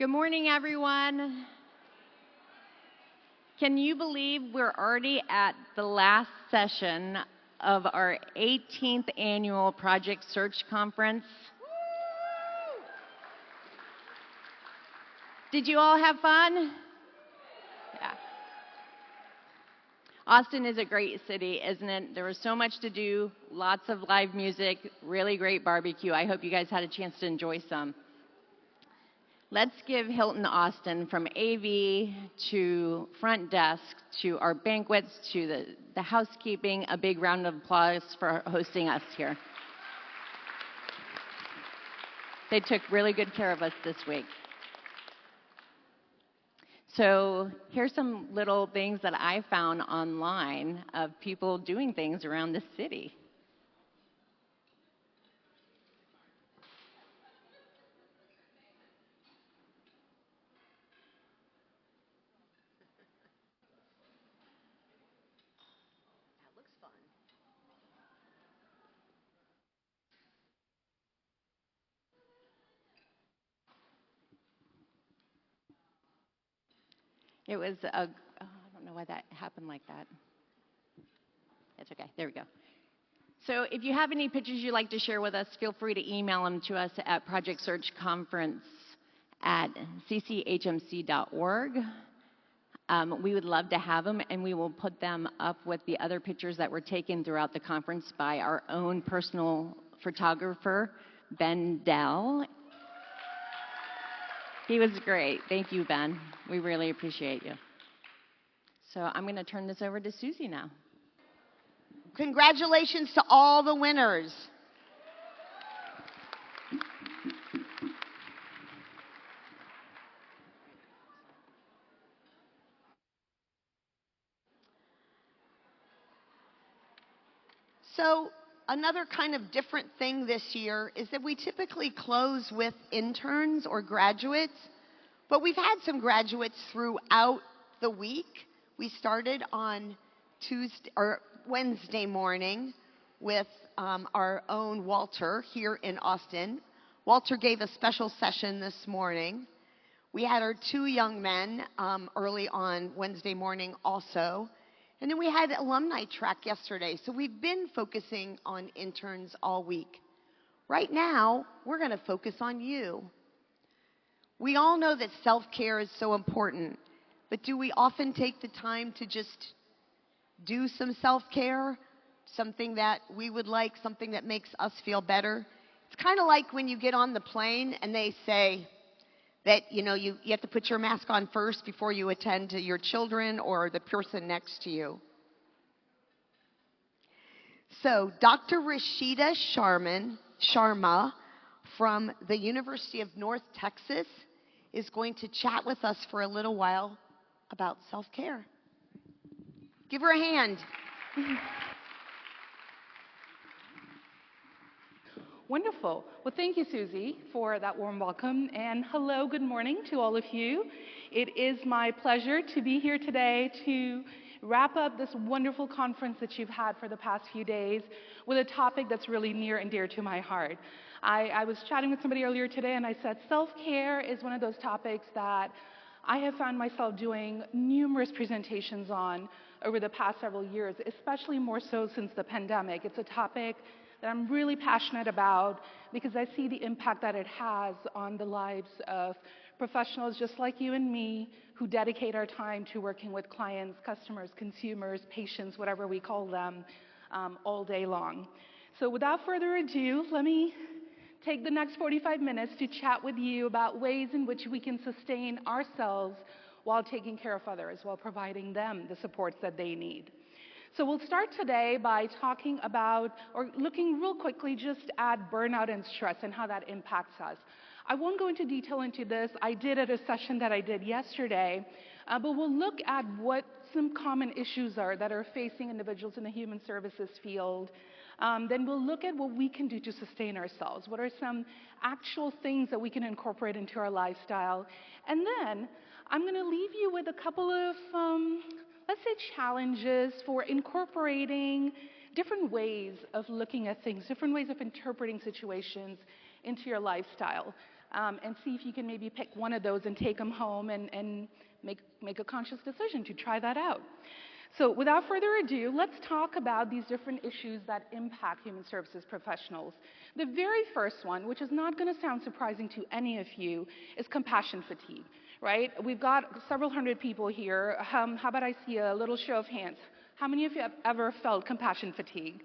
Good morning, everyone. Can you believe we're already at the last session of our 18th annual Project Search Conference? Did you all have fun? Yeah. Austin is a great city, isn't it? There was so much to do, lots of live music, really great barbecue. I hope you guys had a chance to enjoy some. Let's give Hilton Austin, from AV to front desk to our banquets to the housekeeping, a big round of applause for hosting us here. They took really good care of us this week. So here's some little things that I found online of people doing things around the city. It was I don't know why that happened like that. It's okay, there we go. So if you have any pictures you'd like to share with us, feel free to email them to us at projectsearchconference@cchmc.org. We would love to have them, and we will put them up with the other pictures that were taken throughout the conference by our own personal photographer, Ben Dell. He was great. Thank you, Ben. We really appreciate you. So I'm going to turn this over to Susie now. Congratulations to all the winners. So another kind of different thing this year is that we typically close with interns or graduates, but we've had some graduates throughout the week. We started on Wednesday morning with our own Walter here in Austin. Walter gave a special session this morning. We had our two young men early on Wednesday morning also. And then we had alumni track yesterday. So we've been focusing on interns all week. Right now, we're going to focus on you. We all know that self-care is so important, but do we often take the time to just do some self-care? Something that we would like, something that makes us feel better? It's kind of like when you get on the plane and they say that, you have to put your mask on first before you attend to your children or the person next to you. So Dr. Rashida Sharma from the University of North Texas is going to chat with us for a little while about self-care. Give her a hand. Wonderful. Well, thank you, Susie, for that warm welcome. And hello, good morning to all of you. It is my pleasure to be here today to wrap up this wonderful conference that you've had for the past few days with a topic that's really near and dear to my heart. I was chatting with somebody earlier today, and I said self-care is one of those topics that I have found myself doing numerous presentations on over the past several years, especially more so since the pandemic. It's a topic that I'm really passionate about because I see the impact that it has on the lives of professionals just like you and me who dedicate our time to working with clients, customers, consumers, patients, whatever we call them, all day long. So without further ado, let me take the next 45 minutes to chat with you about ways in which we can sustain ourselves while taking care of others, while providing them the supports that they need. So we'll start today by talking about, or looking real quickly just at burnout and stress and how that impacts us. I won't go into detail into this. I did at a session that I did yesterday, but we'll look at what some common issues are that are facing individuals in the human services field. Then we'll look at what we can do to sustain ourselves. What are some actual things that we can incorporate into our lifestyle? And then I'm going to leave you with a couple of let's say challenges for incorporating different ways of looking at things, different ways of interpreting situations into your lifestyle. and see if you can maybe pick one of those and take them home and make a conscious decision to try that out. So without further ado, let's talk about these different issues that impact human services professionals. The very first one, which is not going to sound surprising to any of you, is compassion fatigue, right? We've got several hundred people here. How about I see a little show of hands? How many of you have ever felt compassion fatigue?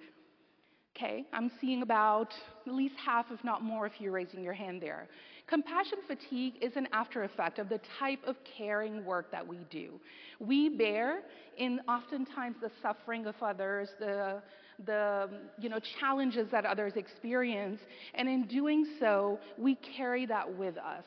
Okay, I'm seeing about at least half, if not more, of you raising your hand there. Compassion fatigue is an after effect of the type of caring work that we do. We bear in oftentimes the suffering of others, the challenges that others experience, and in doing so, we carry that with us.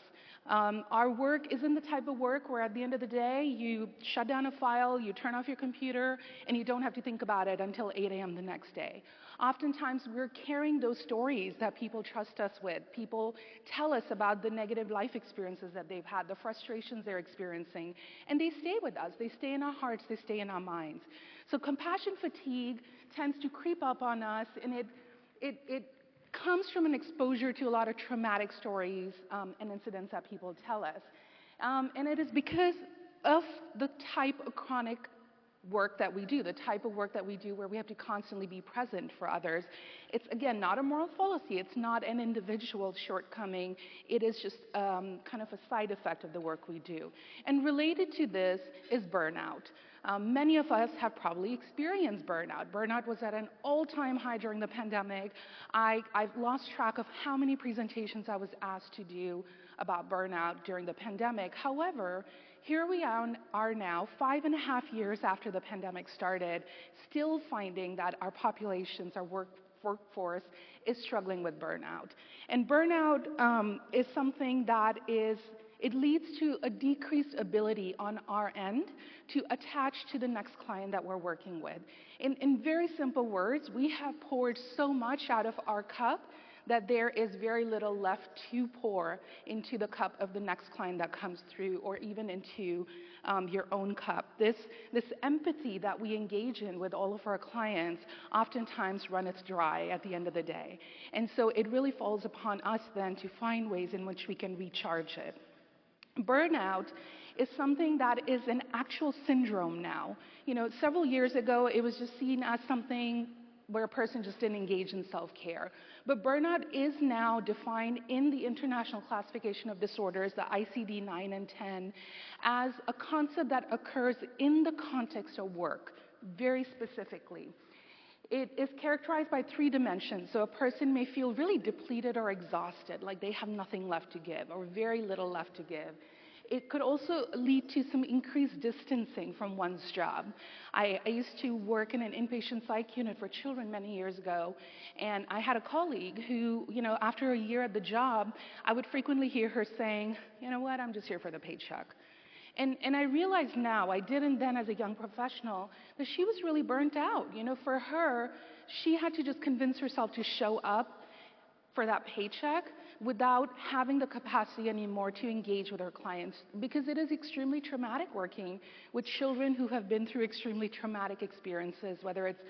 Our work isn't the type of work where at the end of the day, you shut down a file, you turn off your computer, and you don't have to think about it until 8 a.m. the next day. Oftentimes, we're carrying those stories that people trust us with. People tell us about the negative life experiences that they've had, the frustrations they're experiencing, and they stay with us. They stay in our hearts, they stay in our minds. So compassion fatigue tends to creep up on us, and it comes from an exposure to a lot of traumatic stories and incidents that people tell us. And it is because of the type of chronic work that we do, the type of work that we do where we have to constantly be present for others. It's, again, not a moral fallacy. It's not an individual shortcoming. It is just kind of a side effect of the work we do. And related to this is burnout. Many of us have probably experienced burnout. Burnout was at an all-time high during the pandemic. I've lost track of how many presentations I was asked to do about burnout during the pandemic. However, here we are now, 5.5 years after the pandemic started, still finding that our populations, our workforce, is struggling with burnout. And burnout is something that it leads to a decreased ability on our end to attach to the next client that we're working with. In very simple words, we have poured so much out of our cup that there is very little left to pour into the cup of the next client that comes through, or even into your own cup. This empathy that we engage in with all of our clients oftentimes runs dry at the end of the day. And so it really falls upon us then to find ways in which we can recharge it. Burnout is something that is an actual syndrome now. Several years ago, it was just seen as something where a person just didn't engage in self-care. But burnout is now defined in the International Classification of Disorders, the ICD-9 and 10, as a concept that occurs in the context of work, very specifically. It is characterized by 3 dimensions. So a person may feel really depleted or exhausted, like they have nothing left to give or very little left to give. It could also lead to some increased distancing from one's job. I used to work in an inpatient psych unit for children many years ago, and I had a colleague who, after a year at the job, I would frequently hear her saying, "You know what, I'm just here for the paycheck." And I realize now, I didn't then as a young professional, that she was really burnt out. For her, she had to just convince herself to show up for that paycheck without having the capacity anymore to engage with her clients, because it is extremely traumatic working with children who have been through extremely traumatic experiences, whether it's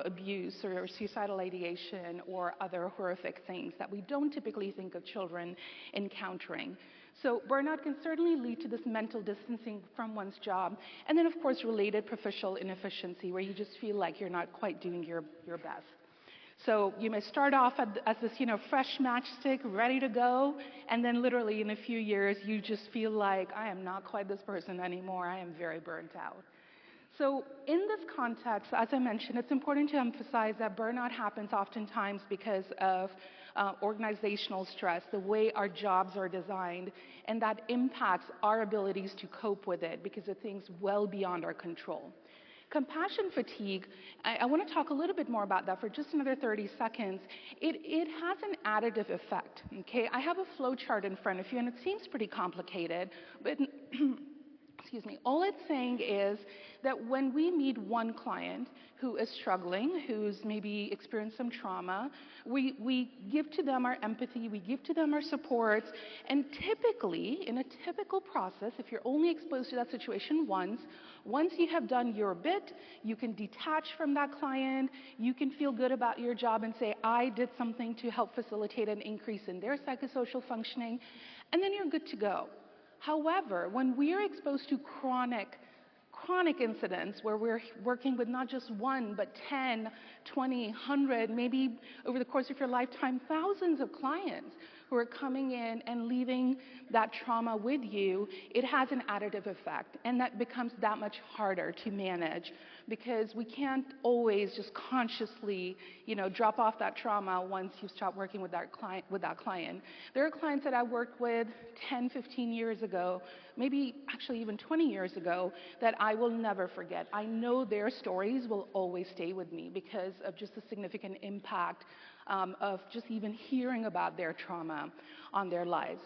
abuse or suicidal ideation or other horrific things that we don't typically think of children encountering. So burnout can certainly lead to this mental distancing from one's job, and then of course related professional inefficiency, where you just feel like you're not quite doing your best. So you may start off as this, fresh matchstick, ready to go, and then literally in a few years, you just feel like, I am not quite this person anymore. I am very burnt out. So in this context, as I mentioned, it's important to emphasize that burnout happens oftentimes because of organizational stress, the way our jobs are designed, and that impacts our abilities to cope with it because of things well beyond our control. Compassion fatigue, I want to talk a little bit more about that for just another 30 seconds. It has an additive effect, okay? I have a flow chart in front of you, and it seems pretty complicated, but excuse me, all it's saying is that when we meet one client who is struggling, who's maybe experienced some trauma, we give to them our empathy, we give to them our supports, and typically, in a typical process, if you're only exposed to that situation once you have done your bit, you can detach from that client, you can feel good about your job and say, I did something to help facilitate an increase in their psychosocial functioning, and then you're good to go. However, when we are exposed to chronic incidents where we're working with not just one, but 10, 20, 100, maybe over the course of your lifetime, thousands of clients who are coming in and leaving that trauma with you, it has an additive effect. And that becomes that much harder to manage because we can't always just consciously, drop off that trauma once you stop working with that client. There are clients that I worked with 10, 15 years ago, maybe actually even 20 years ago, that I will never forget. I know their stories will always stay with me because of just the significant impact of just even hearing about their trauma on their lives.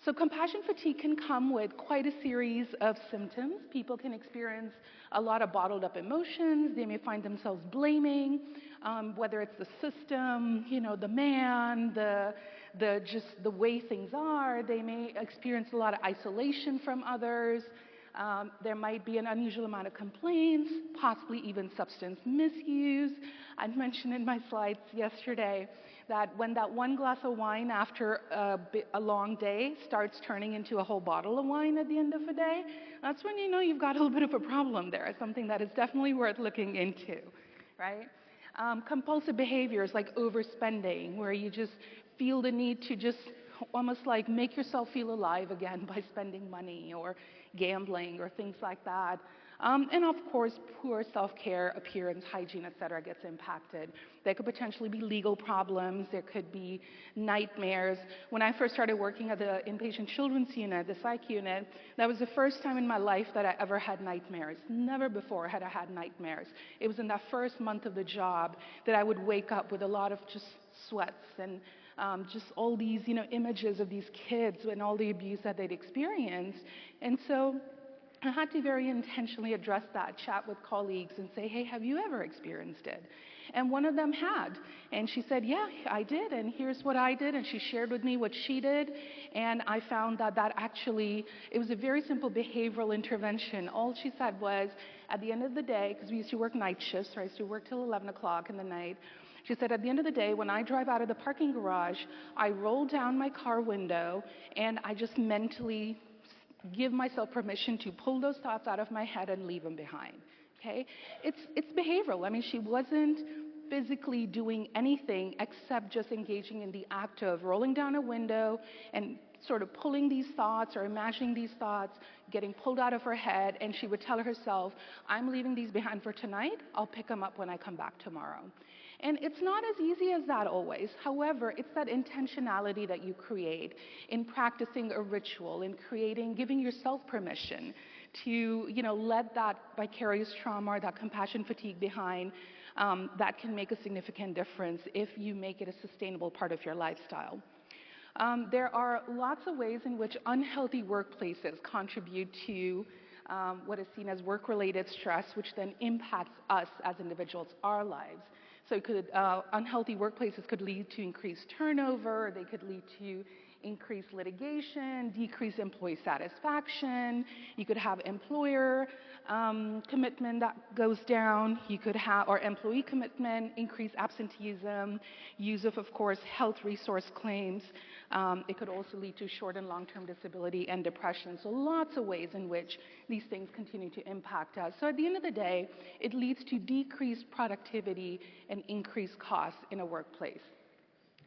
So compassion fatigue can come with quite a series of symptoms. People can experience a lot of bottled up emotions. They may find themselves blaming, whether it's the system, the man, just the way things are. They may experience a lot of isolation from others. There might be an unusual amount of complaints, possibly even substance misuse. I mentioned in my slides yesterday that when that one glass of wine after a long day starts turning into a whole bottle of wine at the end of the day, that's when you know you've got a little bit of a problem there, something that is definitely worth looking into, right? Compulsive behaviors like overspending, where you just feel the need to just almost like make yourself feel alive again by spending money or gambling or things like that. And of course, poor self-care, appearance, hygiene, et cetera, gets impacted. There could potentially be legal problems. There could be nightmares. When I first started working at the inpatient children's unit, the psych unit, that was the first time in my life that I ever had nightmares. Never before had I had nightmares. It was in that first month of the job that I would wake up with a lot of just sweats and just all these, images of these kids and all the abuse that they'd experienced. And so I had to very intentionally address that, chat with colleagues and say, hey, have you ever experienced it? And one of them had. And she said, yeah, I did. And here's what I did. And she shared with me what she did. And I found that actually, it was a very simple behavioral intervention. All she said was, at the end of the day, because we used to work night shifts, so I used to work till 11 o'clock in the night. She said, at the end of the day, when I drive out of the parking garage, I roll down my car window and I just mentally give myself permission to pull those thoughts out of my head and leave them behind. Okay? It's behavioral. I mean, she wasn't physically doing anything except just engaging in the act of rolling down a window and sort of pulling these thoughts or imagining these thoughts, getting pulled out of her head, and she would tell herself, I'm leaving these behind for tonight. I'll pick them up when I come back tomorrow. And it's not as easy as that always. However, it's that intentionality that you create in practicing a ritual, in giving yourself permission to, let that vicarious trauma or that compassion fatigue behind, that can make a significant difference if you make it a sustainable part of your lifestyle. There are lots of ways in which unhealthy workplaces contribute to what is seen as work-related stress, which then impacts us as individuals, our lives. So unhealthy workplaces could lead to increased turnover. They could lead to increased litigation, decreased employee satisfaction. You could have employer commitment that goes down. You could have, or employee commitment, increased absenteeism, use of course, health resource claims. It could also lead to short and long-term disability and depression. So lots of ways in which these things continue to impact us. So at the end of the day, it leads to decreased productivity and increased costs in a workplace.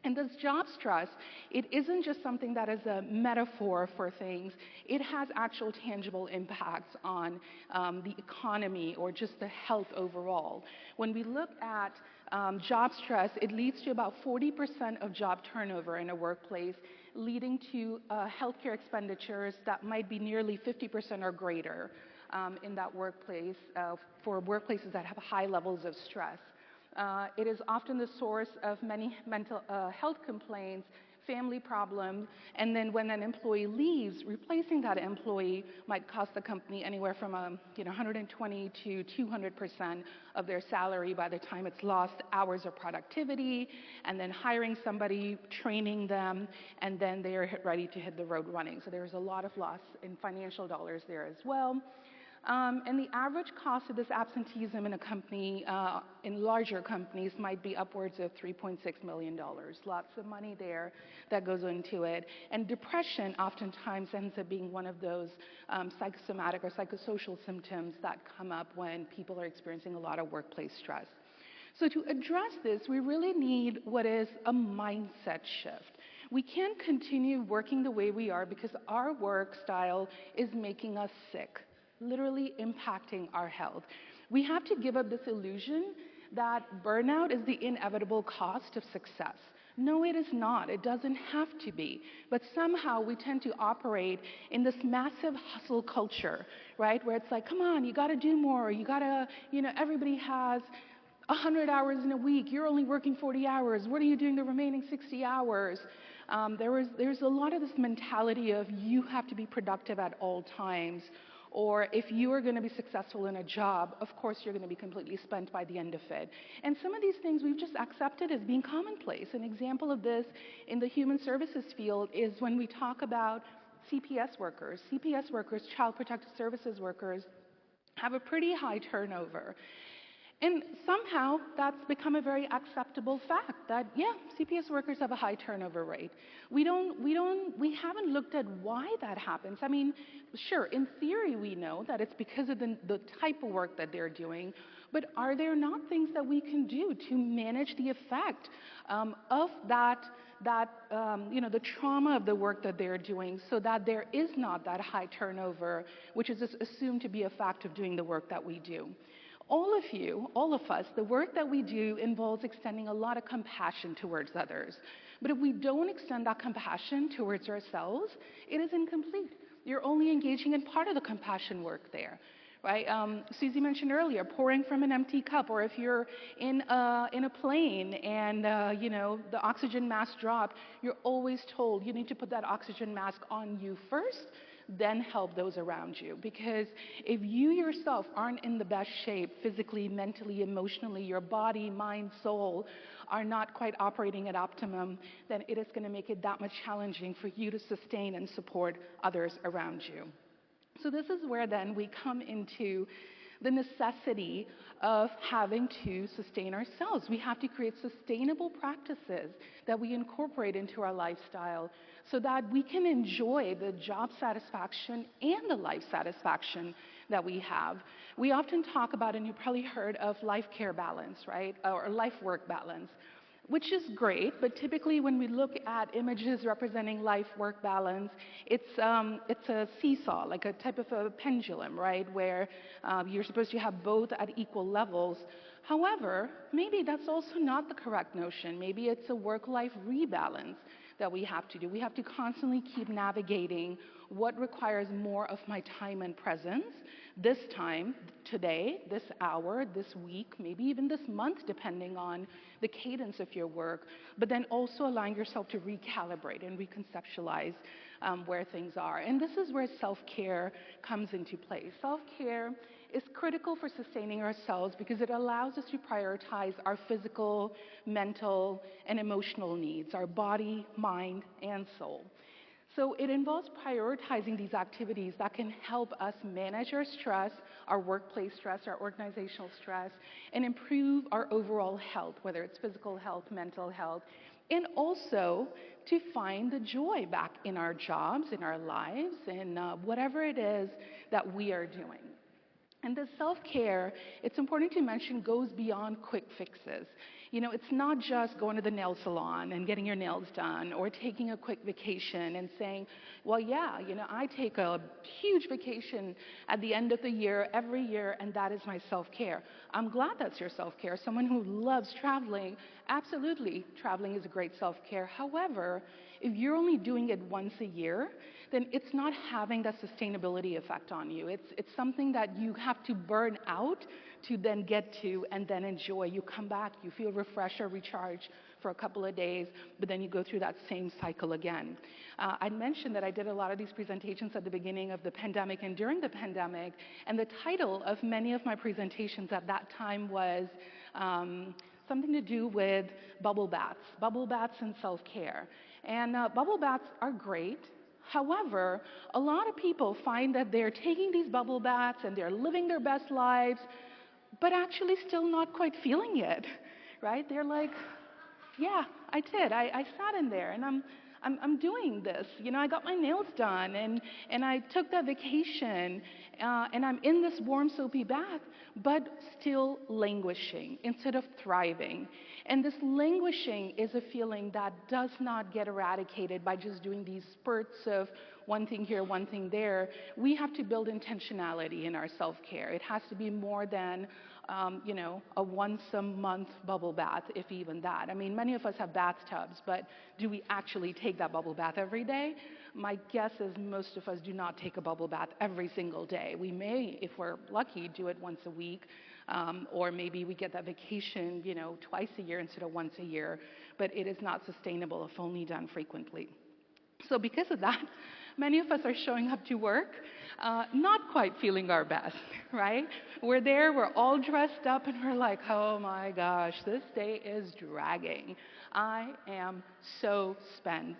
And this job stress, it isn't just something that is a metaphor for things. It has actual tangible impacts on the economy or just the health overall. When we look at job stress, it leads to about 40% of job turnover in a workplace, leading to healthcare expenditures that might be nearly 50% or greater in that workplace for workplaces that have high levels of stress. It is often the source of many mental health complaints family problems, and then when an employee leaves, replacing that employee might cost the company anywhere from 120 to 200% of their salary by the time it's lost hours of productivity, and then hiring somebody, training them, and then they are ready to hit the road running. So there's a lot of loss in financial dollars there as well. And the average cost of this absenteeism in a company, in larger companies, might be upwards of $3.6 million. Lots of money there that goes into it. And depression oftentimes ends up being one of those psychosomatic or psychosocial symptoms that come up when people are experiencing a lot of workplace stress. So to address this, we really need what is a mindset shift. We can't continue working the way we are because our work style is making us sick, literally impacting our health. We have to give up this illusion that burnout is the inevitable cost of success. No, it is not. It doesn't have to be. But somehow we tend to operate in this massive hustle culture, right? Where it's like, come on, you got to do more. You got to, everybody has 100 hours in a week. You're only working 40 hours. What are you doing the remaining 60 hours? There's a lot of this mentality of you have to be productive at all times. Or if you are going to be successful in a job, of course you're going to be completely spent by the end of it. And some of these things we've just accepted as being commonplace. An example of this in the human services field is when we talk about CPS workers. CPS workers, Child Protective Services workers, have a pretty high turnover. And somehow that's become a very acceptable fact that, yeah, CPS workers have a high turnover rate. We haven't looked at why that happens. I mean, sure, in theory we know that it's because of the type of work that they're doing, but are there not things that we can do to manage the effect of the trauma of the work that they're doing so that there is not that high turnover, which is just assumed to be a fact of doing the work that we do? All of you, all of us, the work that we do involves extending a lot of compassion towards others. But if we don't extend that compassion towards ourselves, it is incomplete. You're only engaging in part of the compassion work there, right? Susie mentioned earlier, pouring from an empty cup, or if you're in a plane and, the oxygen mask dropped, you're always told you need to put that oxygen mask on you first, then help those around you. Because if you yourself aren't in the best shape, physically, mentally, emotionally, your body, mind, soul are not quite operating at optimum, then it is going to make it that much challenging for you to sustain and support others around you. So this is where then we come into the necessity of having to sustain ourselves. We have to create sustainable practices that we incorporate into our lifestyle so that we can enjoy the job satisfaction and the life satisfaction that we have. We often talk about, and you probably heard of life-care balance, right? Or life-work balance, which is great, but typically when we look at images representing life-work balance, it's a seesaw, like a type of a pendulum, right, where you're supposed to have both at equal levels. However, maybe that's also not the correct notion. Maybe it's a work-life rebalance that we have to do. We have to constantly keep navigating what requires more of my time and presence this time, today, this hour, this week, maybe even this month, depending on the cadence of your work, but then also allowing yourself to recalibrate and reconceptualize where things are. And this is where self-care comes into play. Self-care is critical for sustaining ourselves because it allows us to prioritize our physical, mental, and emotional needs, our body, mind, and soul. So it involves prioritizing these activities that can help us manage our stress, our workplace stress, our organizational stress, and improve our overall health, whether it's physical health, mental health, and also to find the joy back in our jobs, in our lives, in whatever it is that we are doing. And the self-care, it's important to mention, goes beyond quick fixes. It's not just going to the nail salon and getting your nails done or taking a quick vacation and saying, well, yeah, I take a huge vacation at the end of the year, every year, and that is my self-care. I'm glad that's your self-care. Someone who loves traveling, absolutely, traveling is a great self-care. However, if you're only doing it once a year, then it's not having that sustainability effect on you. It's something that you have to burn out to then get to and then enjoy. You come back, you feel refreshed or recharged for a couple of days, but then you go through that same cycle again. I mentioned that I did a lot of these presentations at the beginning of the pandemic and during the pandemic, and the title of many of my presentations at that time was something to do with bubble baths and self-care. And bubble baths are great. However, a lot of people find that they're taking these bubble baths and they're living their best lives, but actually still not quite feeling it, right? They're like, yeah, I did. I sat in there and I'm doing this. You know, I got my nails done and I took that vacation and I'm in this warm soapy bath, but still languishing instead of thriving. And this languishing is a feeling that does not get eradicated by just doing these spurts of one thing here, one thing there. We have to build intentionality in our self-care. It has to be more than a once-a-month bubble bath, if even that. I mean, many of us have bathtubs, but do we actually take that bubble bath every day? My guess is most of us do not take a bubble bath every single day. We may, if we're lucky, do it once a week, or maybe we get that vacation, twice a year instead of once a year, but it is not sustainable if only done frequently. So because of that, many of us are showing up to work not quite feeling our best, right? We're there, we're all dressed up, and we're like, oh my gosh, this day is dragging. I am so spent.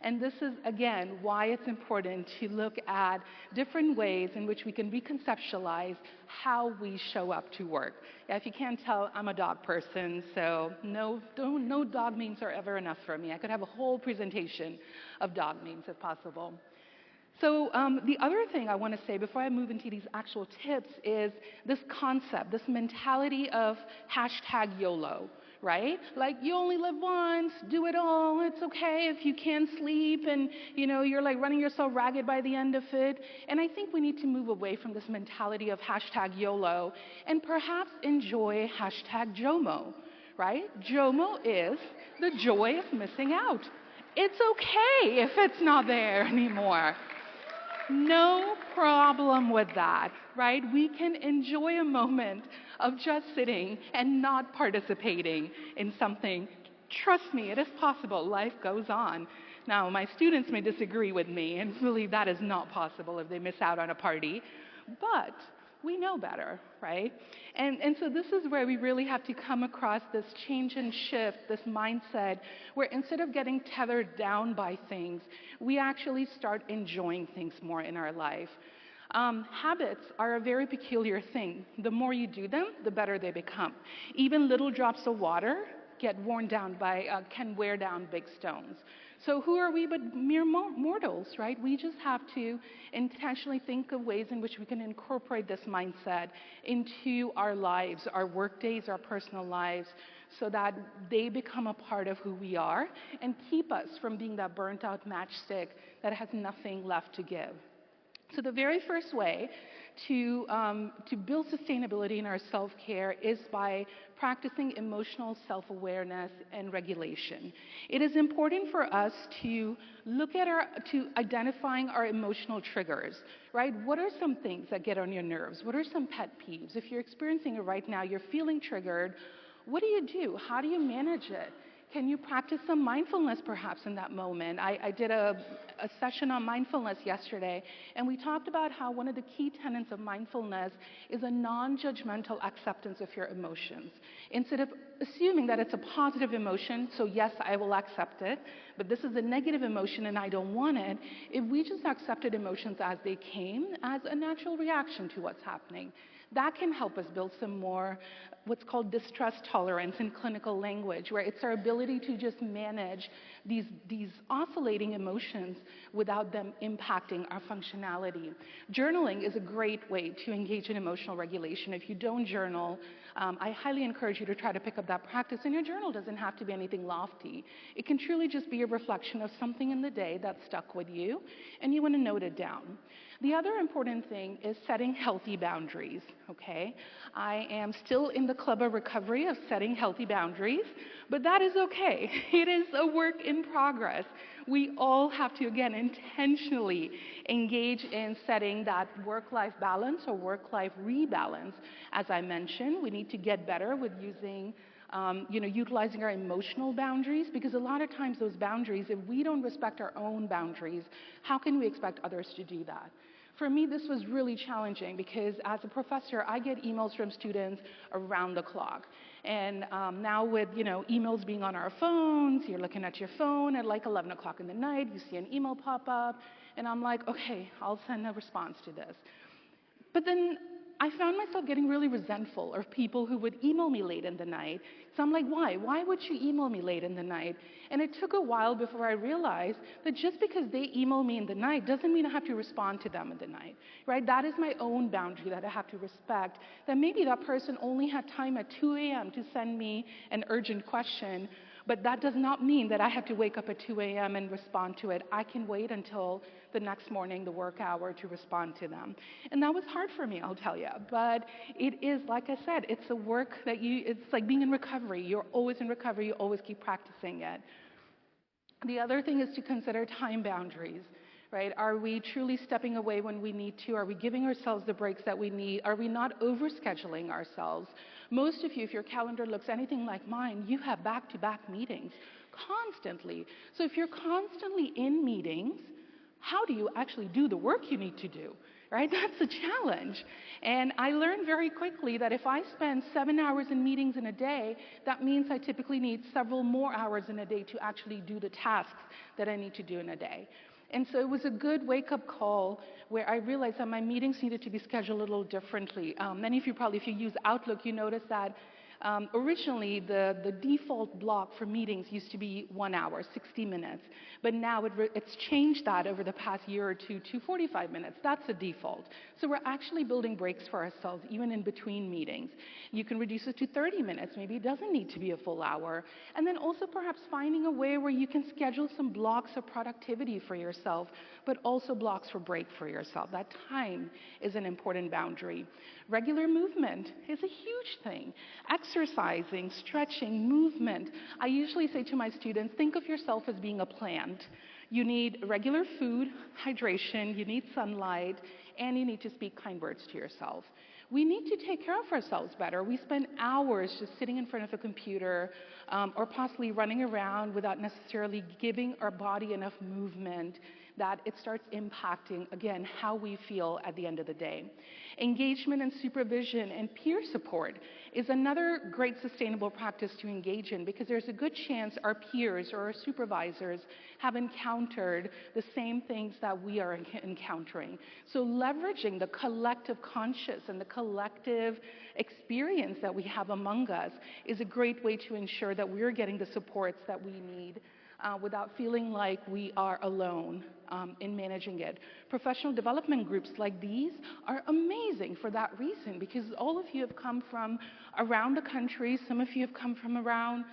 And this is, again, why it's important to look at different ways in which we can reconceptualize how we show up to work. Yeah, if you can't tell, I'm a dog person, so no dog memes are ever enough for me. I could have a whole presentation of dog memes if possible. So the other thing I want to say before I move into these actual tips is this concept, this mentality of #YOLO, right? Like, you only live once, do it all, it's okay if you can't sleep and, you're like running yourself ragged by the end of it. And I think we need to move away from this mentality of #YOLO and perhaps enjoy #JOMO, right? JOMO is the joy of missing out. It's okay if it's not there anymore. No problem with that, right? We can enjoy a moment of just sitting and not participating in something. Trust me, it is possible. Life goes on. Now, my students may disagree with me and believe that is not possible if they miss out on a party, but we know better, right? And so this is where we really have to come across this change and shift, this mindset, where instead of getting tethered down by things, we actually start enjoying things more in our life. Habits are a very peculiar thing. The more you do them, the better they become. Even little drops of water can wear down big stones. So who are we but mere mortals, right? We just have to intentionally think of ways in which we can incorporate this mindset into our lives, our work days, our personal lives, so that they become a part of who we are and keep us from being that burnt out matchstick that has nothing left to give. So the very first way to build sustainability in our self-care is by practicing emotional self-awareness and regulation. It is important for us to look at identifying our emotional triggers, right? What are some things that get on your nerves? What are some pet peeves? If you're experiencing it right now, you're feeling triggered, what do? How do you manage it? Can you practice some mindfulness perhaps in that moment? I did a session on mindfulness yesterday, and we talked about how one of the key tenets of mindfulness is a non-judgmental acceptance of your emotions. Instead of assuming that it's a positive emotion, so yes, I will accept it, but this is a negative emotion and I don't want it, if we just accepted emotions as they came, as a natural reaction to what's happening, that can help us build some more what's called distress tolerance in clinical language, where it's our ability to just manage these oscillating emotions without them impacting our functionality. Journaling is a great way to engage in emotional regulation. If you don't journal, I highly encourage you to try to pick up that practice. And your journal doesn't have to be anything lofty. It can truly just be a reflection of something in the day that stuck with you, and you want to note it down. The other important thing is setting healthy boundaries, okay? I am still in the club of recovery of setting healthy boundaries, but that is okay. It is a work in progress. We all have to, again, intentionally engage in setting that work-life balance or work-life rebalance. As I mentioned, we need to get better with using utilizing our emotional boundaries, because a lot of times those boundaries, if we don't respect our own boundaries, how can we expect others to do that? For me, this was really challenging because as a professor, I get emails from students around the clock. And now with emails being on our phones, you're looking at your phone at like 11 o'clock in the night, you see an email pop up, and I'm like, okay, I'll send a response to this. But then I found myself getting really resentful of people who would email me late in the night. So I'm like, why? Why would you email me late in the night? And it took a while before I realized that just because they email me in the night doesn't mean I have to respond to them in the night, right? That is my own boundary that I have to respect. That maybe that person only had time at 2 a.m. to send me an urgent question, but that does not mean that I have to wake up at 2 a.m. and respond to it. I can wait until the next morning, the work hour, to respond to them. And that was hard for me, I'll tell you. But it is, like I said, it's a work that it's like being in recovery. You're always in recovery. You always keep practicing it. The other thing is to consider time boundaries, right? Are we truly stepping away when we need to? Are we giving ourselves the breaks that we need? Are we not overscheduling ourselves? Most of you, if your calendar looks anything like mine, you have back-to-back meetings constantly. So if you're constantly in meetings, how do you actually do the work you need to do, right? That's a challenge. And I learned very quickly that if I spend 7 hours in meetings in a day, that means I typically need several more hours in a day to actually do the tasks that I need to do in a day. And so it was a good wake-up call where I realized that my meetings needed to be scheduled a little differently. Many of you probably, if you use Outlook, you notice that originally, the default block for meetings used to be 1 hour, 60 minutes. But now it's changed that over the past year or two to 45 minutes. That's the default. So we're actually building breaks for ourselves, even in between meetings. You can reduce it to 30 minutes. Maybe it doesn't need to be a full hour. And then also perhaps finding a way where you can schedule some blocks of productivity for yourself, but also blocks for break for yourself. That time is an important boundary. Regular movement is a huge thing. Exercising, stretching, movement. I usually say to my students, think of yourself as being a plant. You need regular food, hydration, you need sunlight, and you need to speak kind words to yourself. We need to take care of ourselves better. We spend hours just sitting in front of a computer or possibly running around without necessarily giving our body enough movement that it starts impacting, again, how we feel at the end of the day. Engagement and supervision and peer support is another great sustainable practice to engage in, because there's a good chance our peers or our supervisors have encountered the same things that we are encountering. So leveraging the collective conscious and the collective experience that we have among us is a great way to ensure that we're getting the supports that we need without feeling like we are alone in managing it. Professional development groups like these are amazing for that reason, because all of you have come from around the country, some of you have come from around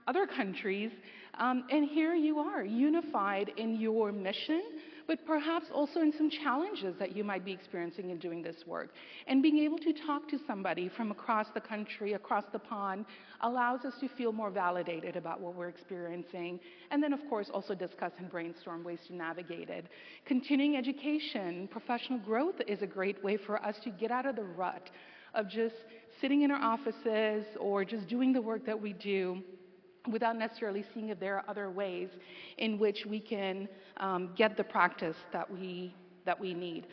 other countries, and here you are, unified in your mission, but perhaps also in some challenges that you might be experiencing in doing this work. And being able to talk to somebody from across the country, across the pond, allows us to feel more validated about what we're experiencing, and then of course also discuss and brainstorm ways to navigate it. Continuing education, professional growth is a great way for us to get out of the rut of just sitting in our offices or just doing the work that we do without necessarily seeing if there are other ways in which we can get the practice that we need.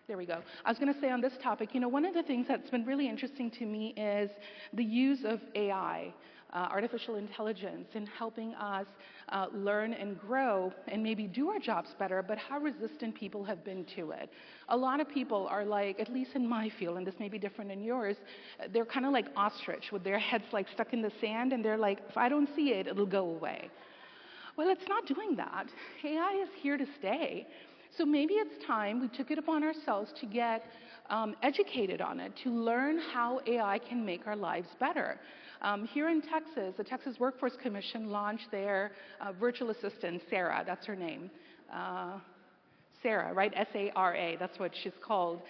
There we go. I was going to say on this topic, one of the things that's been really interesting to me is the use of AI, artificial intelligence, in helping us learn and grow and maybe do our jobs better, but how resistant people have been to it. A lot of people are like, at least in my field, and this may be different in yours, they're kind of like ostrich with their heads like stuck in the sand, and they're like, if I don't see it, it'll go away. Well, it's not doing that. AI is here to stay. So maybe it's time we took it upon ourselves to get educated on it, to learn how AI can make our lives better. Here in Texas, the Texas Workforce Commission launched their virtual assistant, Sarah, that's her name. Sarah, right? S-A-R-A, that's what she's called.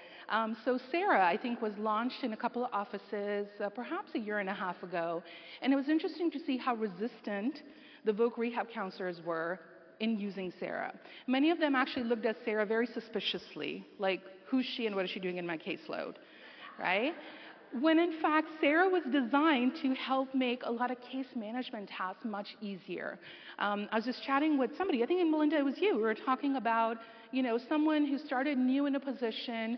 So Sarah, I think, was launched in a couple of offices perhaps a year and a half ago. And it was interesting to see how resistant the voc rehab counselors were in using Sarah. Many of them actually looked at Sarah very suspiciously, like, who's she and what is she doing in my caseload, right? When in fact, Sarah was designed to help make a lot of case management tasks much easier. I was just chatting with somebody, I think, Melinda, it was you. We were talking about, someone who started new in a position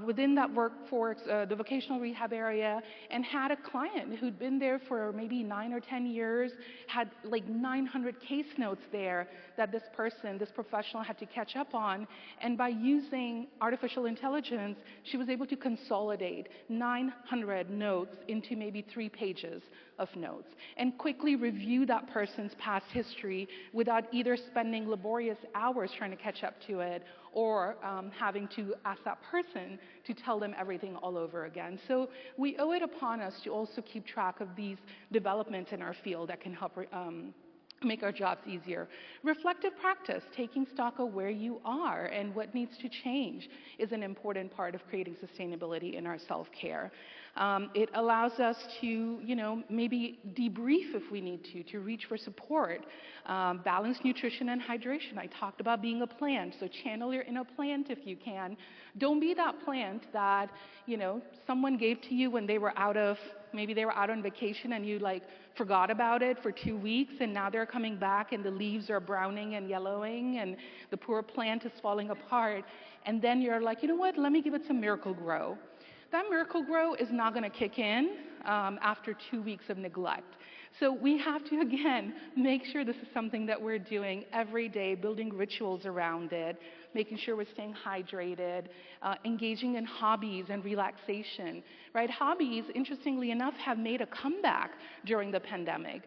within that workforce, the vocational rehab area, and had a client who'd been there for maybe 9 or 10 years, had like 900 case notes there that this professional had to catch up on. And by using artificial intelligence, she was able to consolidate 900 notes into maybe 3 pages of notes and quickly review that person's past history without either spending laborious hours trying to catch up to it or having to ask that person to tell them everything all over again. So we owe it upon us to also keep track of these developments in our field that can help make our jobs easier. Reflective practice, taking stock of where you are and what needs to change, is an important part of creating sustainability in our self-care. It allows us to, maybe debrief if we need to reach for support. Balanced nutrition and hydration. I talked about being a plant, so channel your inner plant if you can. Don't be that plant that, someone gave to you when they were maybe they were out on vacation and you forgot about it for 2 weeks, and now they're coming back and the leaves are browning and yellowing and the poor plant is falling apart. And then you're like, you know what, let me give it some Miracle Grow. That Miracle Grow is not going to kick in after 2 weeks of neglect. So we have to, again, make sure this is something that we're doing every day, building rituals around it, making sure we're staying hydrated, engaging in hobbies and relaxation, right? Hobbies, interestingly enough, have made a comeback during the pandemic.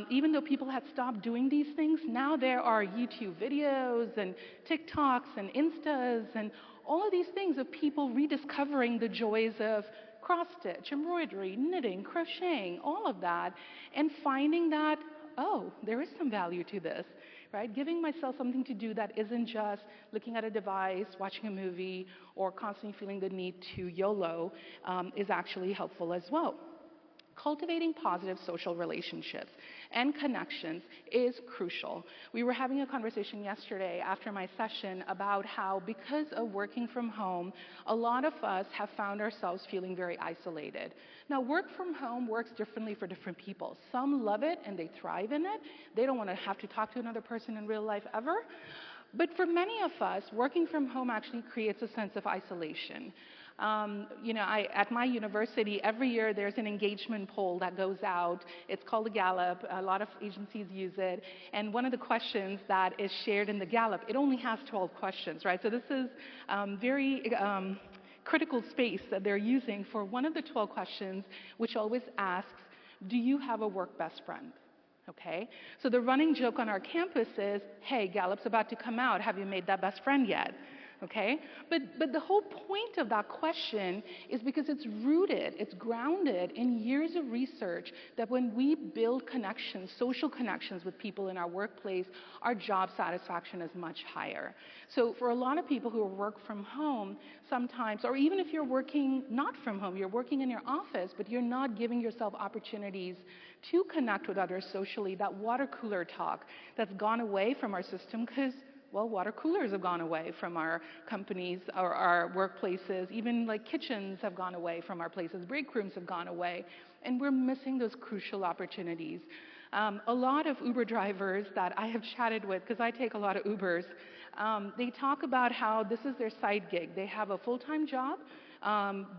Even though people had stopped doing these things, now there are YouTube videos and TikToks and Instas and all of these things of people rediscovering the joys of cross-stitch, embroidery, knitting, crocheting, all of that, and finding that, oh, there is some value to this, right? Giving myself something to do that isn't just looking at a device, watching a movie, or constantly feeling the need to YOLO is actually helpful as well. Cultivating positive social relationships and connections is crucial. We were having a conversation yesterday after my session about how, because of working from home, a lot of us have found ourselves feeling very isolated. Now, work from home works differently for different people. Some love it and they thrive in it. They don't want to have to talk to another person in real life ever. But for many of us, working from home actually creates a sense of isolation. At my university, every year there's an engagement poll that goes out. It's called the Gallup. A lot of agencies use it. And one of the questions that is shared in the Gallup, it only has 12 questions, right? So this is very critical space that they're using for one of the 12 questions, which always asks, do you have a work best friend? Okay, so the running joke on our campus is, hey, Gallup's about to come out. Have you made that best friend yet? Okay, but the whole point of that question is because it's rooted, it's grounded in years of research that when we build connections, social connections with people in our workplace, our job satisfaction is much higher. So for a lot of people who work from home sometimes, or even if you're working not from home, you're working in your office, but you're not giving yourself opportunities to connect with others socially, that water cooler talk that's gone away from our system because, well, water coolers have gone away from our companies or our workplaces. Even like kitchens have gone away from our places. Break rooms have gone away. And we're missing those crucial opportunities. A lot of Uber drivers that I have chatted with, because I take a lot of Ubers, they talk about how this is their side gig. They have a full-time job,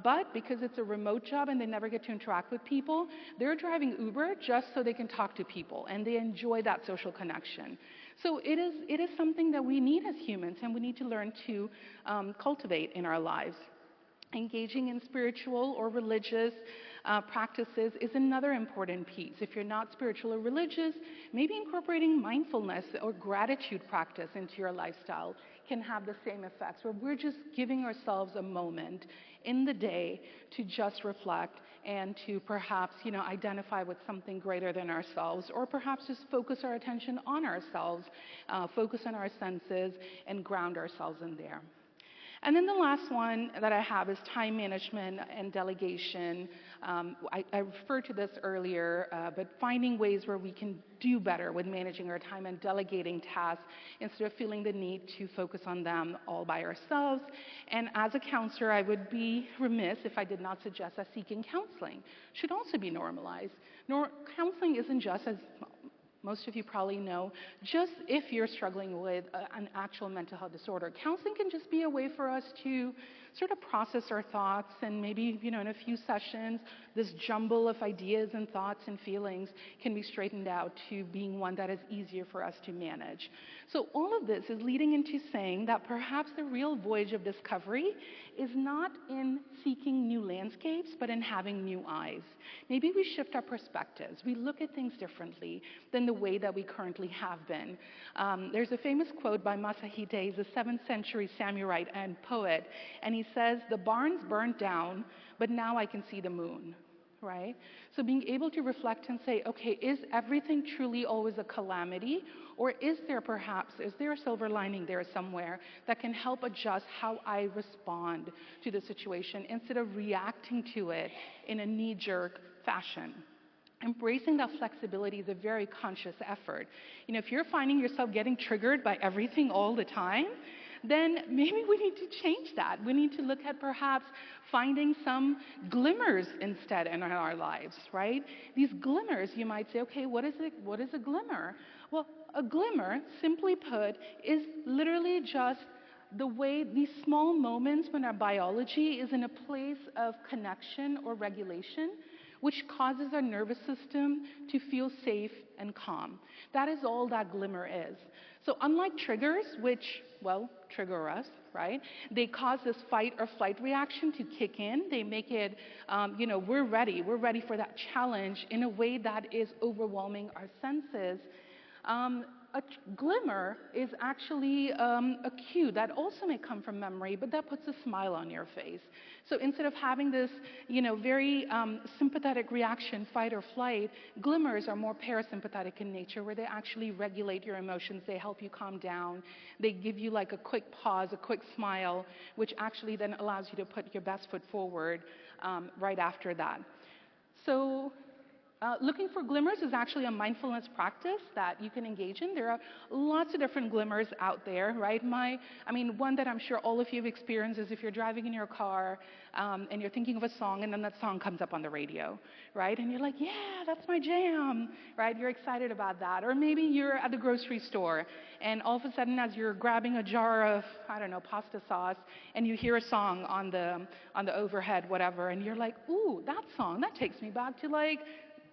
but because it's a remote job and they never get to interact with people, they're driving Uber just so they can talk to people, and they enjoy that social connection. So it is something that we need as humans, and we need to learn to cultivate in our lives. Engaging in spiritual or religious practices is another important piece. If you're not spiritual or religious, maybe incorporating mindfulness or gratitude practice into your lifestyle can have the same effects, where we're just giving ourselves a moment in the day to just reflect and to perhaps, identify with something greater than ourselves, or perhaps just focus our attention on ourselves, focus on our senses, and ground ourselves in there. And then the last one that I have is time management and delegation. I referred to this earlier, but finding ways where we can do better with managing our time and delegating tasks instead of feeling the need to focus on them all by ourselves. And as a counselor, I would be remiss if I did not suggest that seeking counseling should also be normalized. Counseling isn't just, as most of you probably know, just if you're struggling with an actual mental health disorder. Counseling can just be a way for us to sort of process our thoughts, and maybe, in a few sessions, this jumble of ideas and thoughts and feelings can be straightened out to being one that is easier for us to manage. So all of this is leading into saying that perhaps the real voyage of discovery is not in seeking new landscapes, but in having new eyes. Maybe we shift our perspectives. We look at things differently than the way that we currently have been. There's a famous quote by Masahide. He's a 7th century samurai and poet, and he says, "The barns burned down, but now I can see the moon." Right? So being able to reflect and say, okay, is everything truly always a calamity? Or is there a silver lining there somewhere that can help adjust how I respond to the situation instead of reacting to it in a knee-jerk fashion? Embracing that flexibility is a very conscious effort. If you're finding yourself getting triggered by everything all the time, then maybe we need to change that. We need to look at perhaps finding some glimmers instead in our lives, right? These glimmers, you might say, okay, what is a glimmer? Well, a glimmer, simply put, is literally just the way these small moments when our biology is in a place of connection or regulation, which causes our nervous system to feel safe and calm. That is all that glimmer is. So unlike triggers, which, trigger us, right? They cause this fight or flight reaction to kick in. They make it, we're ready for that challenge in a way that is overwhelming our senses. A glimmer is actually a cue that also may come from memory, but that puts a smile on your face. So instead of having this, very sympathetic reaction, fight or flight, glimmers are more parasympathetic in nature, where they actually regulate your emotions. They help you calm down. They give you like a quick pause, a quick smile, which actually then allows you to put your best foot forward right after that. So looking for glimmers is actually a mindfulness practice that you can engage in. There are lots of different glimmers out there, right? One that I'm sure all of you have experienced is if you're driving in your car and you're thinking of a song, and then that song comes up on the radio, right? And you're like, yeah, that's my jam, right? You're excited about that. Or maybe you're at the grocery store, and all of a sudden, as you're grabbing a jar of, pasta sauce, and you hear a song on the overhead, whatever, and you're like, ooh, that song, that takes me back to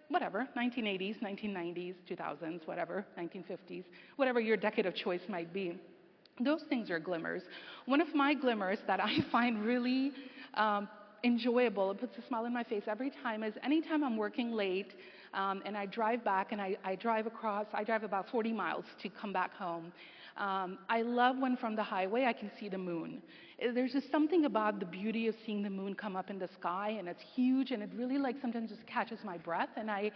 1980s, 1990s, 2000s, whatever, 1950s, whatever your decade of choice might be. Those things are glimmers. One of my glimmers that I find really enjoyable, it puts a smile on my face every time, is anytime I'm working late and I drive back and I drive about 40 miles to come back home. I love when from the highway I can see the moon. There's just something about the beauty of seeing the moon come up in the sky, and it's huge, and it really sometimes just catches my breath, and I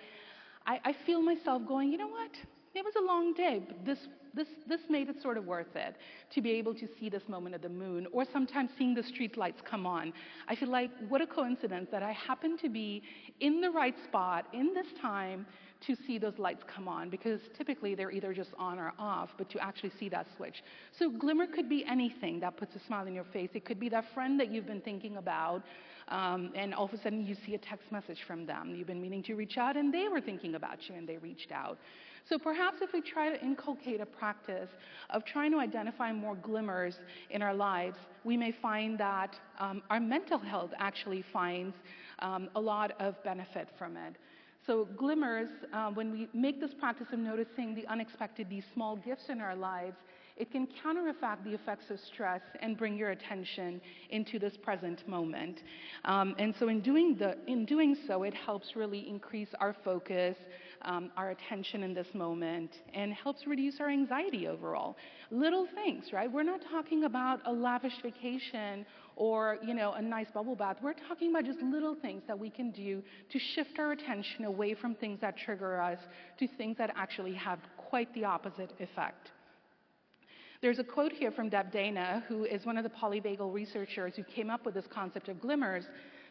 feel myself going, you know what? It was a long day, but this made it sort of worth it to be able to see this moment of the moon, or sometimes seeing the street lights come on. I feel like, what a coincidence that I happen to be in the right spot in this time to see those lights come on, because typically they're either just on or off, but to actually see that switch. So glimmer could be anything that puts a smile on your face. It could be that friend that you've been thinking about, and all of a sudden you see a text message from them. You've been meaning to reach out, and they were thinking about you, and they reached out. So perhaps if we try to inculcate a practice of trying to identify more glimmers in our lives, we may find that our mental health actually finds a lot of benefit from it. So glimmers, when we make this practice of noticing the unexpected, these small gifts in our lives, it can counteract the effects of stress and bring your attention into this present moment. And so in doing so, it helps really increase our focus, our attention in this moment, and helps reduce our anxiety overall. Little things, right? We're not talking about a lavish vacation or, a nice bubble bath. We're talking about just little things that we can do to shift our attention away from things that trigger us to things that actually have quite the opposite effect. There's a quote here from Deb Dana, who is one of the polyvagal researchers who came up with this concept of glimmers.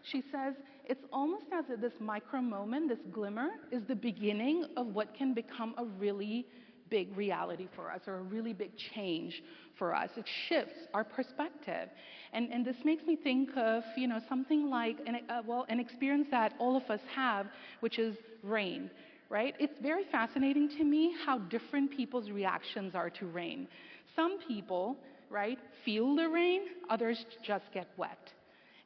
She says, it's almost as if this micro moment, this glimmer, is the beginning of what can become a really big reality for us, or a really big change for us. It shifts our perspective. And this makes me think of, something like an experience that all of us have, which is rain, right? It's very fascinating to me how different people's reactions are to rain. Some people, right, feel the rain, others just get wet.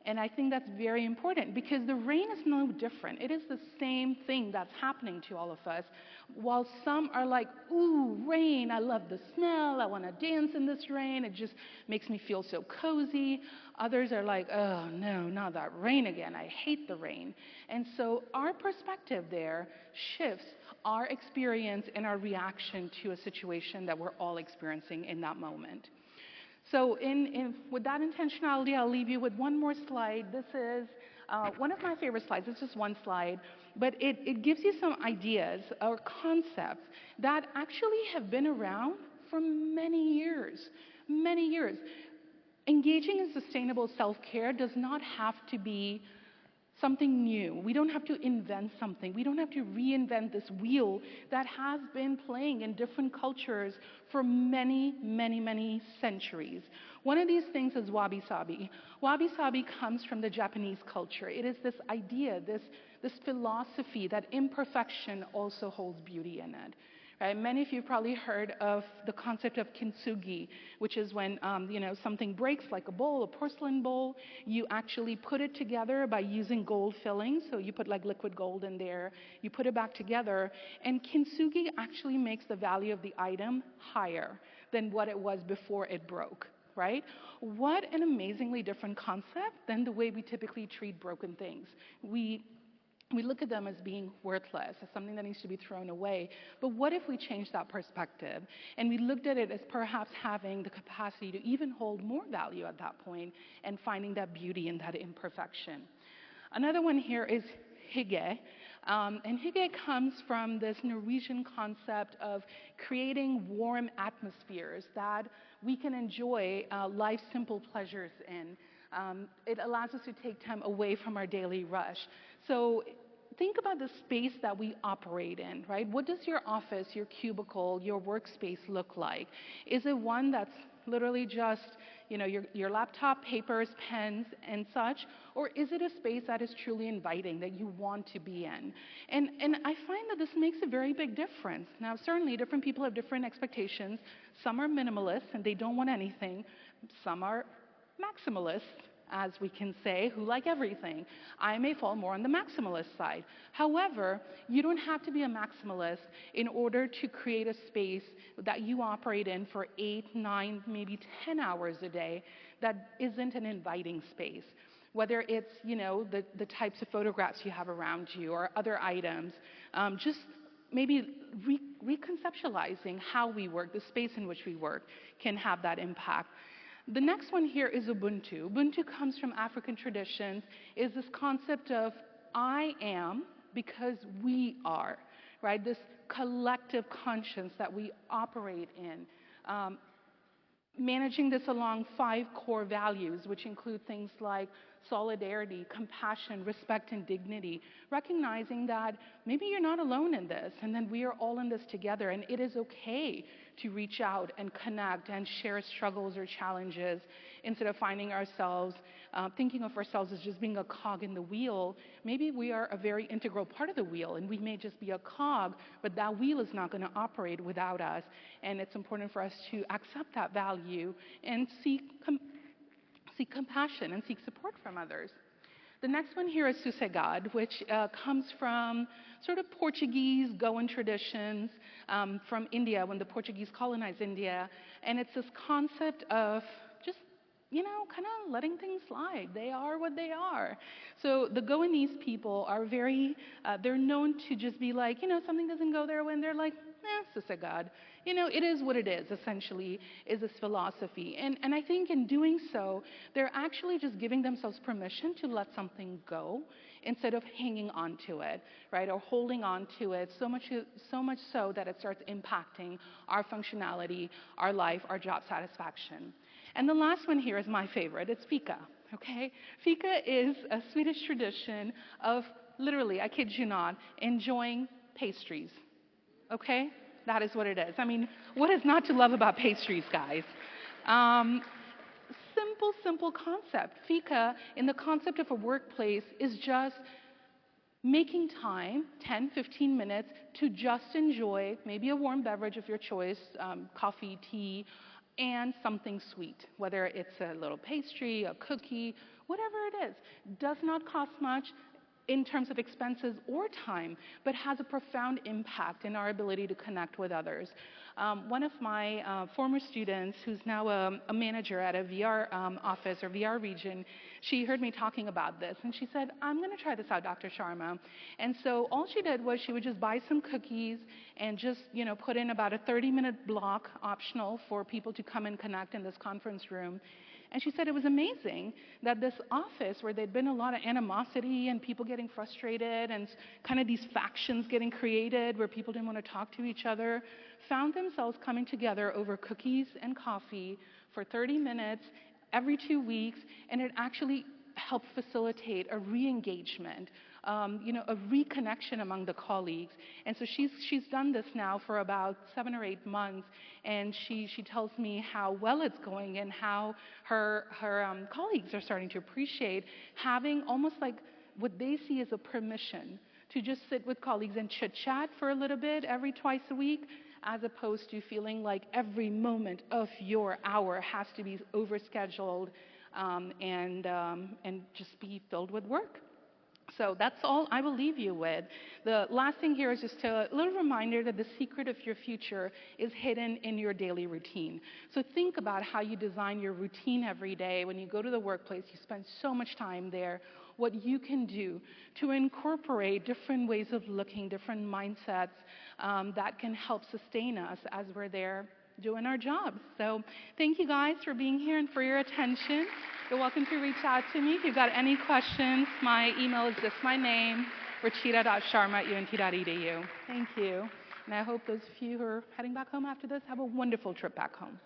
And I think that's very important, because the rain is no different. It is the same thing that's happening to all of us. While some are like, ooh, rain, I love the smell, I want to dance in this rain, it just makes me feel so cozy. Others are like, oh no, not that rain again, I hate the rain. And so our perspective there shifts our experience and our reaction to a situation that we're all experiencing in that moment. So with that intentionality, I'll leave you with one more slide. This is one of my favorite slides. It's just one slide, but it gives you some ideas or concepts that actually have been around for many years, many years. Engaging in sustainable self-care does not have to be something new. We don't have to invent something. We don't have to reinvent this wheel that has been playing in different cultures for many, many, many centuries. One of these things is wabi-sabi. Wabi-sabi comes from the Japanese culture. It is this idea, this philosophy that imperfection also holds beauty in it. Right? Many of you have probably heard of the concept of kintsugi, which is when something breaks, like a bowl, a porcelain bowl. You actually put it together by using gold fillings. So you put like liquid gold in there. You put it back together. And kintsugi actually makes the value of the item higher than what it was before it broke. Right? What an amazingly different concept than the way we typically treat broken things. We look at them as being worthless, as something that needs to be thrown away. But what if we change that perspective and we looked at it as perhaps having the capacity to even hold more value at that point and finding that beauty in that imperfection? Another one here is hygge. And hygge comes from this Norwegian concept of creating warm atmospheres that we can enjoy life's simple pleasures in. It allows us to take time away from our daily rush. So think about the space that we operate in, right? What does your office, your cubicle, your workspace look like? Is it one that's literally just, your laptop, papers, pens, and such? Or is it a space that is truly inviting, that you want to be in? And I find that this makes a very big difference. Now, certainly, different people have different expectations. Some are minimalists, and they don't want anything. Some are maximalists, as we can say, who like everything. I may fall more on the maximalist side. However, you don't have to be a maximalist in order to create a space that you operate in for 8, 9, maybe 10 hours a day that isn't an inviting space. Whether it's, the types of photographs you have around you or other items, just maybe reconceptualizing how we work, the space in which we work, can have that impact. The next one here is Ubuntu. Ubuntu comes from African traditions, is this concept of I am because we are, right? This collective conscience that we operate in. Managing this along 5 core values, which include things like solidarity, compassion, respect, and dignity, recognizing that maybe you're not alone in this, and then we are all in this together, and it is okay to reach out and connect and share struggles or challenges instead of finding ourselves thinking of ourselves as just being a cog in the wheel. Maybe we are a very integral part of the wheel, and we may just be a cog, but that wheel is not going to operate without us, and it's important for us to accept that value and seek compassion and seek support from others. The next one here is sossegado, which comes from sort of Portuguese Goan traditions from India, when the Portuguese colonized India. And it's this concept of just, kind of letting things slide. They are what they are. So the Goanese people are they're known to just be like, something doesn't go their way, and they're like, sossegado. It is what it is, essentially, is this philosophy. And I think in doing so, they're actually just giving themselves permission to let something go instead of hanging on to it, right, or holding on to it so much so that it starts impacting our functionality, our life, our job satisfaction. And the last one here is my favorite. It's fika, okay? Fika is a Swedish tradition of literally, I kid you not, enjoying pastries, okay? That is what it is. I mean, what is not to love about pastries, guys? Simple concept. Fika, in the concept of a workplace, is just making time, 10, 15 minutes, to just enjoy maybe a warm beverage of your choice, coffee, tea, and something sweet, whether it's a little pastry, a cookie, whatever it is. Does not cost much in terms of expenses or time, but has a profound impact in our ability to connect with others. One of my former students, who's now a manager at a VR office or VR region, she heard me talking about this, and she said, I'm going to try this out, Dr. Sharma. And so all she did was she would just buy some cookies and just, put in about a 30-minute block optional for people to come and connect in this conference room. And she said it was amazing that this office, where there'd been a lot of animosity and people getting frustrated and kind of these factions getting created where people didn't want to talk to each other, found themselves coming together over cookies and coffee for 30 minutes every 2 weeks, and it actually helped facilitate a re-engagement, a reconnection among the colleagues. And so she's done this now for about 7 or 8 months, and she tells me how well it's going and how her colleagues are starting to appreciate having almost like what they see as a permission to just sit with colleagues and chit-chat for a little bit every twice a week, as opposed to feeling like every moment of your hour has to be overscheduled and just be filled with work. So that's all I will leave you with. The last thing here is just a little reminder that the secret of your future is hidden in your daily routine. So think about how you design your routine every day. When you go to the workplace, you spend so much time there. What you can do to incorporate different ways of looking, different mindsets that can help sustain us as we're there doing our jobs. So thank you guys for being here and for your attention. You're welcome to reach out to me if you've got any questions. My email is just my name, rachita.sharma@unt.edu. Thank you. And I hope those of you who are heading back home after this have a wonderful trip back home.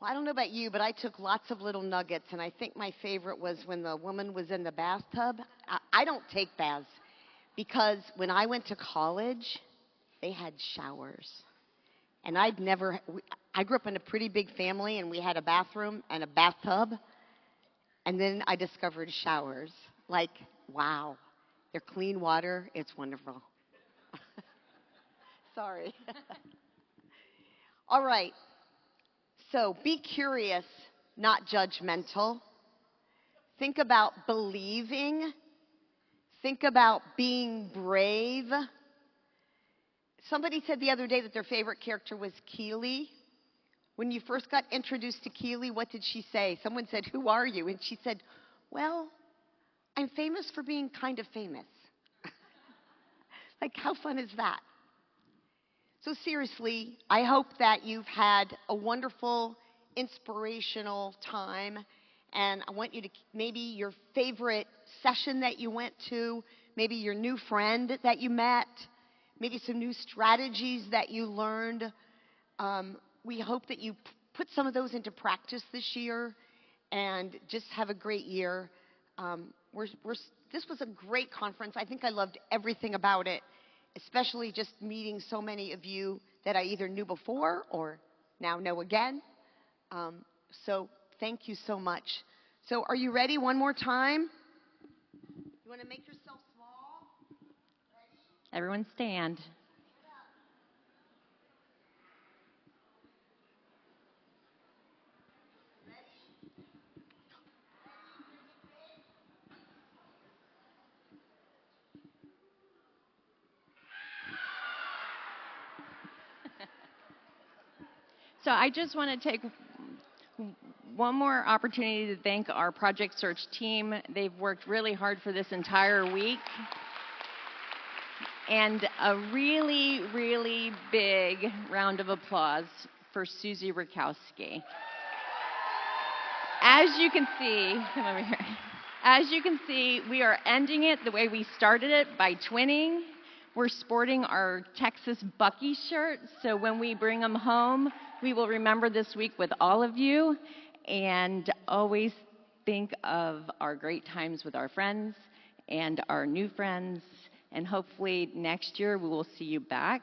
Well, I don't know about you, but I took lots of little nuggets, and I think my favorite was when the woman was in the bathtub. I don't take baths because when I went to college, they had showers. And I grew up in a pretty big family, and we had a bathroom and a bathtub. And then I discovered showers. Like, wow, they're clean water. It's wonderful. Sorry. All right. So be curious, not judgmental. Think about believing. Think about being brave. Somebody said the other day that their favorite character was Keely. When you first got introduced to Keely, what did she say? Someone said, "Who are you?" And she said, "Well, I'm famous for being kind of famous." Like, how fun is that? So seriously, I hope that you've had a wonderful, inspirational time. And I want you to, maybe your favorite session that you went to, maybe your new friend that you met, maybe some new strategies that you learned. We hope that you put some of those into practice this year and just have a great year. This was a great conference. I think I loved everything about it, especially just meeting so many of you that I either knew before or now know again. So thank you so much. So are you ready one more time? You want to make yourself small? Ready? Everyone stand. So I just want to take one more opportunity to thank our Project Search team. They've worked really hard for this entire week. And a really, really big round of applause for Susie Rakowski. As you can see, come over here. As you can see, we are ending it the way we started it, by twinning. We're sporting our Texas Bucky shirts, so when we bring them home, we will remember this week with all of you, and always think of our great times with our friends and our new friends, and hopefully next year we will see you back.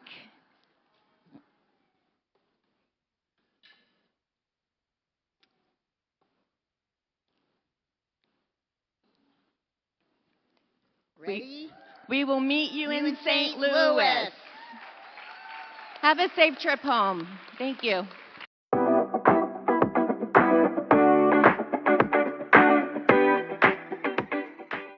Ready? We will meet you in St. St. Louis. Louis. Have a safe trip home. Thank you.